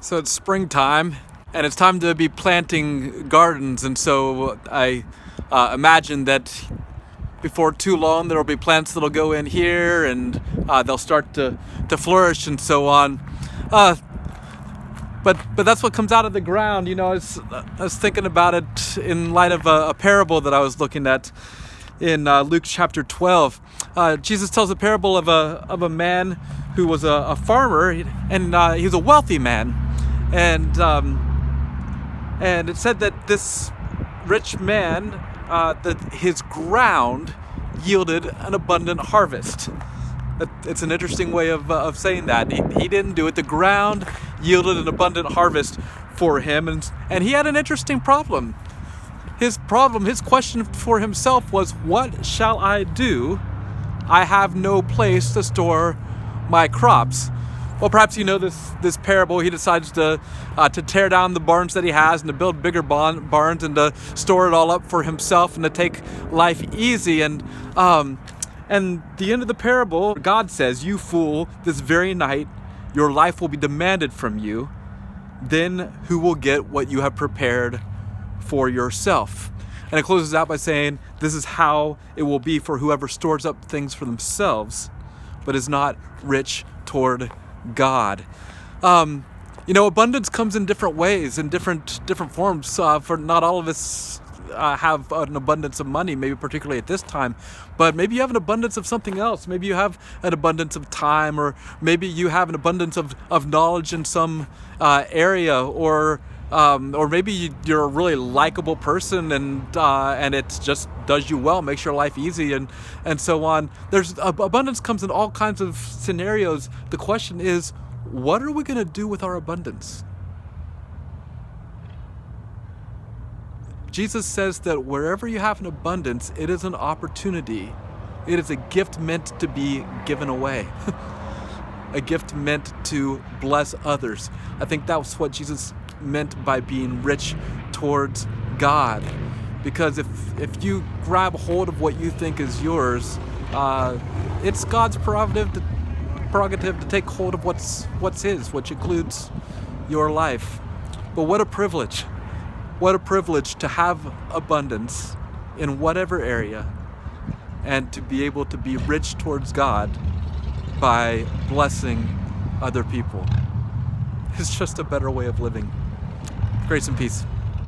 So it's springtime, and it's time to be planting gardens, and so I imagine that before too long there will be plants that'll go in here, and they'll start to flourish and so on. Uh, but that's what comes out of the ground. I was thinking about it in light of a parable that I was looking at in Luke chapter 12. Jesus tells a parable of a man who was a farmer, and he was a wealthy man. And it said that this rich man, that his ground yielded an abundant harvest. It's an interesting way of saying that. He didn't do it. The ground yielded an abundant harvest for him, and he had an interesting problem. His question for himself was, what shall I do? I have no place to store my crops. Well, perhaps you know this parable. He decides to tear down the barns that he has and to build bigger barns and to store it all up for himself and to take life easy. And the end of the parable, God says, "You fool, this very night your life will be demanded from you. Then who will get what you have prepared for yourself?" And it closes out by saying, this is how it will be for whoever stores up things for themselves, but is not rich toward God. Abundance comes in different ways, in different forms. For not all of us have an abundance of money, maybe particularly at this time, but maybe you have an abundance of something else. Maybe you have an abundance of time, or maybe you have an abundance of knowledge in some area, or maybe you're a really likable person, and it just does you well, makes your life easy, and so on. There's abundance comes in all kinds of scenarios. The question is, what are we going to do with our abundance? Jesus says that wherever you have an abundance, it is an opportunity. It is a gift meant to be given away. A gift meant to bless others. I think that's what Jesus meant by being rich towards God. Because if you grab hold of what you think is yours, it's God's prerogative to take hold of what's his, which includes your life. But what a privilege. What a privilege to have abundance in whatever area, and to be able to be rich towards God by blessing other people. It's just a better way of living. Grace and peace.